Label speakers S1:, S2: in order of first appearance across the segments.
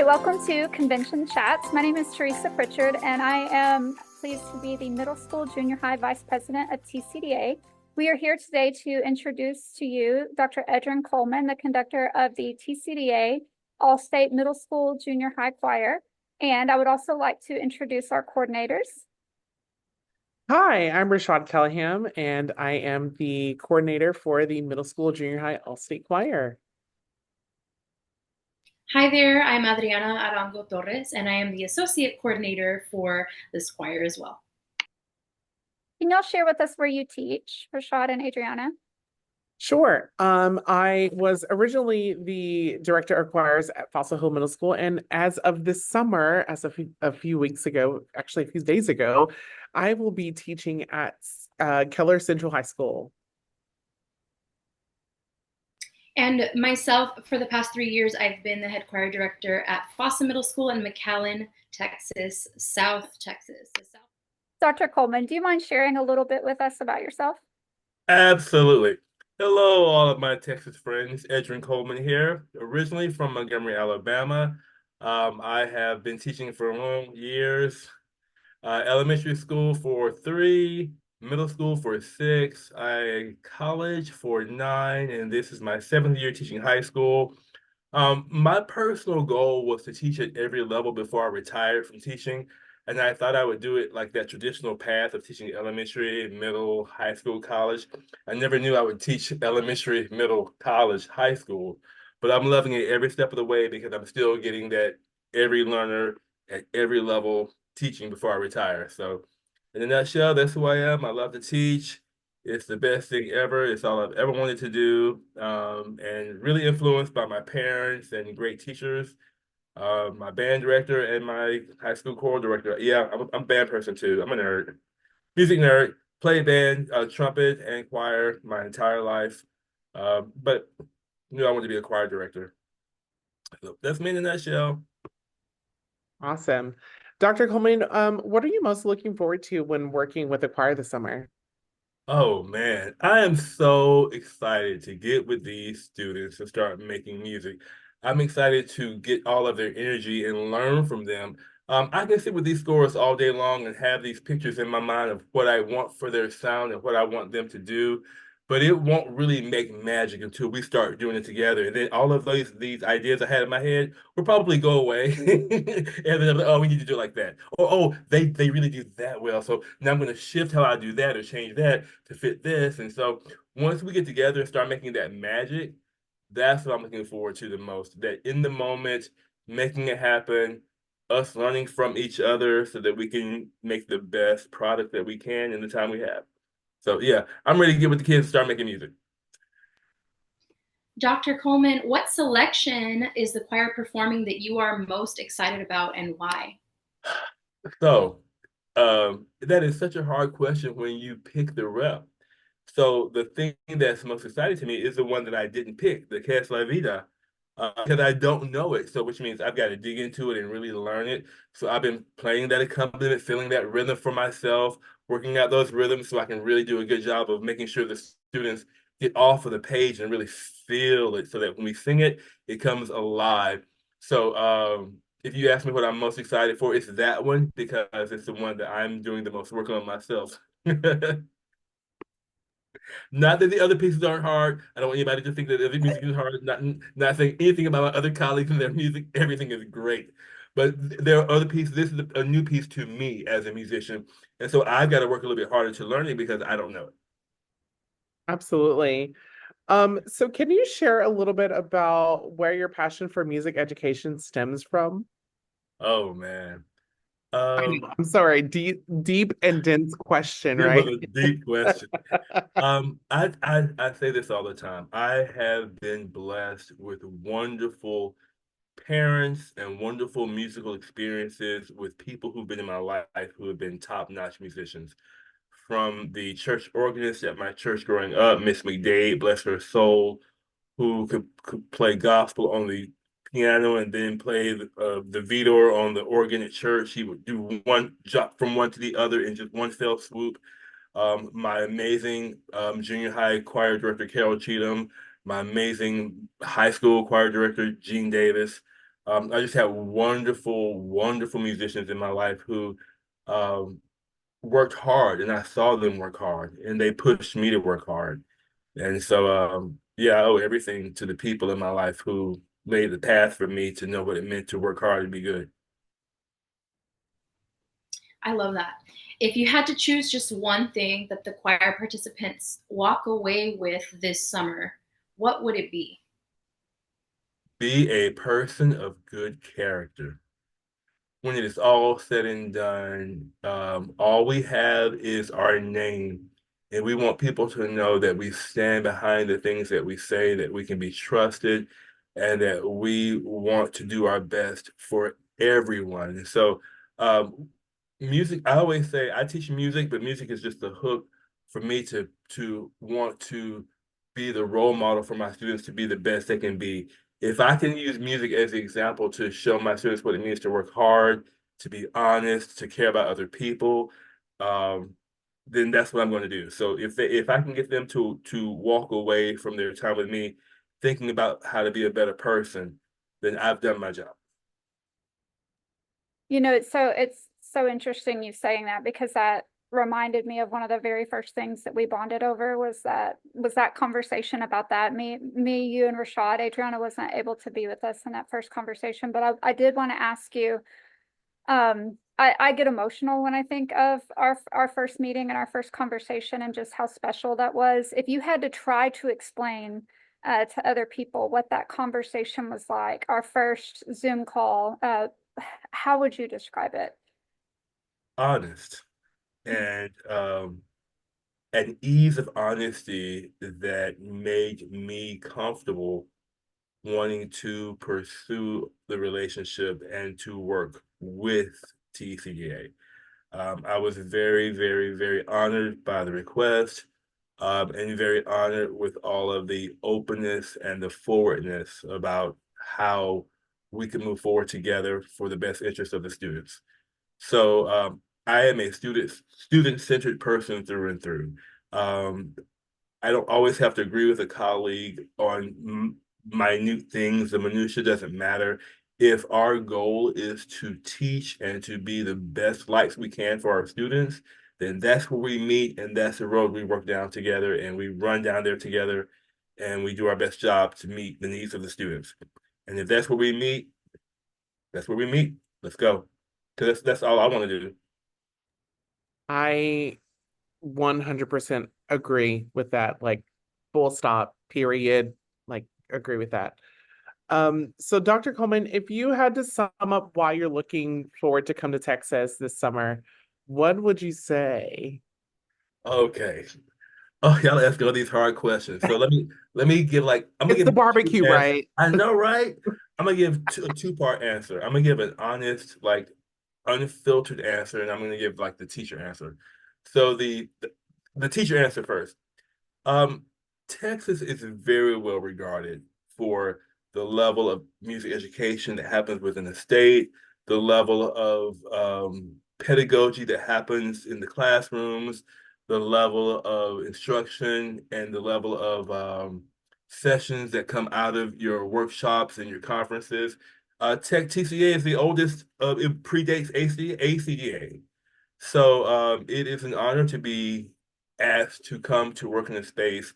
S1: welcome to Convention Chats. My name is Theresa Pritchard, and I am pleased to be the Middle School Junior High Vice President of TCDA. We are here today to introduce to you Dr. Edryn Coleman, the conductor of the TCDA All-State Middle School Junior High Choir. And I would also like to introduce our coordinators.
S2: Hi, I'm Rashaad Callaham, and I am the coordinator for the Middle School Junior High All-State Choir.
S3: Hi there, I'm Adriana Arango Torrez, and I am the associate coordinator for this choir as well.
S1: Can y'all share with us where you teach, Rashaad and Adriana?
S2: Sure. I was originally the director of choirs at Fossil Hill Middle School, and as of this summer, as of a few weeks ago, actually a few days ago, I will be teaching at Keller Central High School.
S3: And myself, for the past 3 years, I've been the head choir director at Fossa Middle School in McAllen, Texas, South Texas.
S1: Dr. Coleman, do you mind sharing a little bit with us about yourself?
S4: Absolutely. Hello, all of my Texas friends. Edryn Coleman here, originally from Montgomery, Alabama. I have been teaching for long years, elementary school for 3, middle school for 6, college for 9, and this is my 7th year teaching high school. My personal goal was to teach at every level before I retired from teaching. And I thought I would do it like that traditional path of teaching elementary, middle, high school, college. I never knew I would teach elementary, middle, college, high school. But I'm loving it every step of the way because I'm still getting that every learner at every level teaching before I retire. So in a nutshell, that's who I am. I love to teach. It's the best thing ever. It's all I've ever wanted to do. And really influenced by my parents and great teachers. My band director and my high school choral director. Yeah, I'm a band person too. I'm a nerd, music nerd. Played band, trumpet, and choir my entire life. But knew I wanted to be a choir director. So that's me in a nutshell.
S2: Awesome. Dr. Coleman, what are you most looking forward to when working with the choir this summer?
S4: Oh man, I am so excited to get with these students and start making music. I'm excited to get all of their energy and learn from them. I can sit with these scores all day long and have these pictures in my mind of what I want for their sound and what I want them to do, but it won't really make magic until we start doing it together. And then all of these ideas I had in my head will probably go away. And then I'm like, oh, we need to do it like that. Or oh, they really do that well. So now I'm going to shift how I do that or change that to fit this. And so once we get together and start making that magic, that's what I'm looking forward to the most. That in the moment, making it happen, us learning from each other so that we can make the best product that we can in the time we have. So yeah, I'm ready to get with the kids and start making music.
S3: Dr. Coleman, what selection is the choir performing that you are most excited about and why?
S4: So that is such a hard question when you pick the rep. So the thing that's most exciting to me is the one that I didn't pick, the Cas La Vida, because I don't know it. So which means I've got to dig into it and really learn it. So I've been playing that accompaniment, feeling that rhythm for myself, working out those rhythms so I can really do a good job of making sure the students get off of the page and really feel it so that when we sing it, it comes alive. So if you ask me what I'm most excited for, it's that one because it's the one that I'm doing the most work on myself. Not that the other pieces aren't hard. I don't want anybody to think that the other music is hard. Not saying anything about my other colleagues and their music. Everything is great. But there are other pieces. This is a new piece to me as a musician. And so I've got to work a little bit harder to learn it because I don't know it.
S2: Absolutely. So can you share a little bit about where your passion for music education stems from?
S4: Oh man.
S2: I'm sorry, deep and dense question,
S4: It was
S2: right?
S4: a deep question. I say this all the time. I have been blessed with wonderful parents and wonderful musical experiences with people who've been in my life who have been top-notch musicians. From the church organist at my church growing up, Miss McDade, bless her soul, who could play gospel on the piano and then play the vidor on the organ at church. He would do one jump from one to the other in just one fell swoop. My amazing junior high choir director, Carol Cheatham, my amazing high school choir director, Gene Davis. I just had wonderful, wonderful musicians in my life who um, worked hard, and I saw them work hard, and they pushed me to work hard. And so, yeah, I owe everything to the people in my life who laid the path for me to know what it meant to work hard and be good.
S3: I love that. If you had to choose just one thing that the choir participants walk away with this summer, what would it be?
S4: Be a person of good character. When it is all said and done, all we have is our name. And we want people to know that we stand behind the things that we say, that we can be trusted, and that we want to do our best for everyone. And so, music, I always say I teach music, but music is just the hook for me to want to be the role model for my students to be the best they can be. If I can use music as the example to show my students what it means to work hard, to be honest, to care about other people, um, then that's what I'm going to do. So if I can get them to walk away from their time with me thinking about how to be a better person, then I've done my job.
S1: It's so interesting you saying that, because that reminded me of one of the very first things that we bonded over was that conversation about that. You and Rashaad. Adriana wasn't able to be with us in that first conversation, but I did want to ask you, I get emotional when I think of our first meeting and our first conversation and just how special that was. If you had to try to explain to other people what that conversation was like, our first Zoom call, how would you describe it?
S4: Honest and an ease of honesty that made me comfortable wanting to pursue the relationship and to work with TCDA. I was very, very, very honored by the request, and very honored with all of the openness and the forwardness about how we can move forward together for the best interest of the students. So I am a student-centered person through and through. Um, I don't always have to agree with a colleague on minute things. The minutia doesn't matter. If our goal is to teach and to be the best lights we can for our students, then that's where we meet, and that's the road we work down together, and we run down there together, and we do our best job to meet the needs of the students. And if that's where we meet, that's where we meet. Let's go. Because that's all I want to do.
S2: I 100% agree with that. Like, full stop, period. Like, agree with that. So Dr. Coleman, if you had to sum up why you're looking forward to come to Texas this summer, what would you say?
S4: Okay. Oh, y'all asking all these hard questions. So let me give I'm gonna
S2: It's the
S4: give
S2: barbecue,
S4: two answers.
S2: right?
S4: I know, right? I'm gonna give a two-part answer. I'm gonna give an honest, unfiltered answer, and I'm gonna give the teacher answer. So the teacher answer first. Um, Texas is very well regarded for the level of music education that happens within the state, the level of pedagogy that happens in the classrooms, the level of instruction, and the level of sessions that come out of your workshops and your conferences. Tech TCA is the oldest, it predates ACDA. So it is an honor to be asked to come to work in a space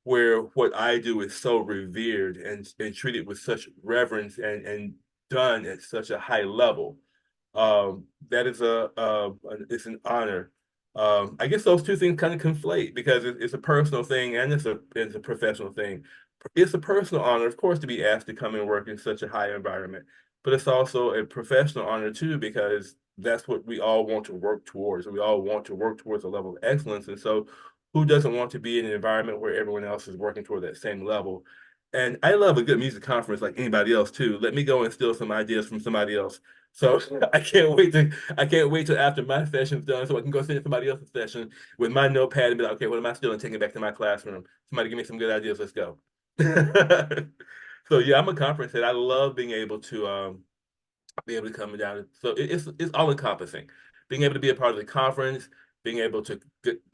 S4: where what I do is so revered and treated with such reverence and done at such a high level. That is it's an honor. I guess those two things kind of conflate because it's a personal thing and it's a professional thing. It's a personal honor, of course, to be asked to come and work in such a high environment, but it's also a professional honor too because that's what we all want to work towards. We all want to work towards a level of excellence, and so who doesn't want to be in an environment where everyone else is working toward that same level? And I love a good music conference like anybody else too. Let me go and steal some ideas from somebody else. So I can't wait till after my session's done so I can go sit in somebody else's session with my notepad and be like, okay, what am I stealing? Take it back to my classroom. Somebody give me some good ideas. Let's go. So yeah, I'm a conference head. I love being able to be able to come down. So it's all encompassing. Being able to be a part of the conference, being able to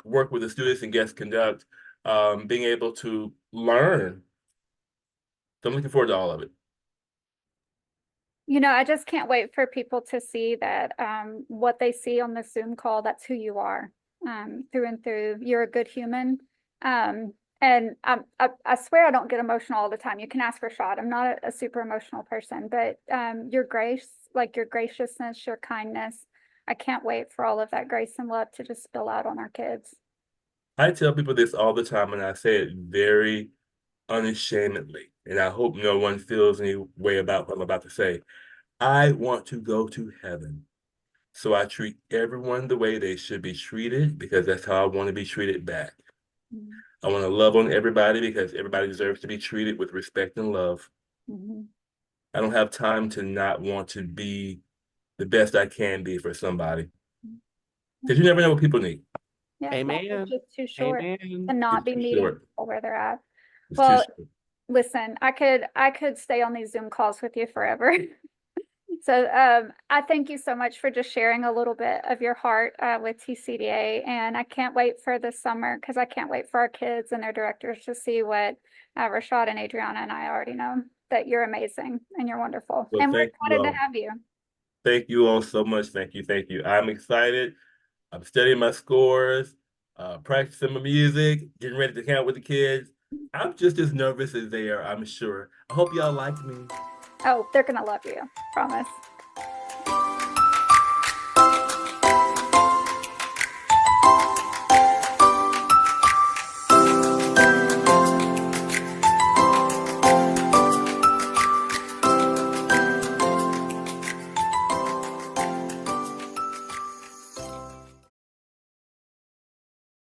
S4: work with the students and guest conduct, being able to learn. So I'm looking forward to all of it.
S1: You know, I just can't wait for people to see that what they see on the Zoom call, that's who you are through and through. You're a good human. And I swear I don't get emotional all the time. You can ask Rashaad. I'm not a super emotional person, but your grace, like your graciousness, your kindness, I can't wait for all of that grace and love to just spill out on our kids.
S4: I tell people this all the time, and I say it very unashamedly, and I hope no one feels any way about what I'm about to say. I want to go to heaven. So I treat everyone the way they should be treated because that's how I want to be treated back.
S1: Mhm.
S4: I want to love on everybody because everybody deserves to be treated with respect and love.
S1: Mhm.
S4: I don't have time to not want to be the best I can be for somebody because you never know what people need.
S1: Yeah, life is
S2: Amen.
S1: just too short
S2: Amen.
S1: to not
S4: It's
S1: be
S4: too
S1: meeting
S4: short.
S1: people where they're at.
S4: It's too
S1: Well,
S4: short.
S1: listen, I could stay on these Zoom calls with you forever. So I thank you so much for just sharing a little bit of your heart with TCDA. And I can't wait for the summer because I can't wait for our kids and their directors to see what Rashaad and Adriana and I already know, that you're amazing and you're wonderful.
S4: Well,
S1: And we're
S4: thank you
S1: excited to
S4: all.
S1: have you.
S4: Thank you all so much. Thank you. Thank you. I'm excited. I'm studying my scores, practicing my music, getting ready to count with the kids. I'm just as nervous as they are, I'm sure. I hope y'all like me.
S1: Oh, they're going to love you. Promise.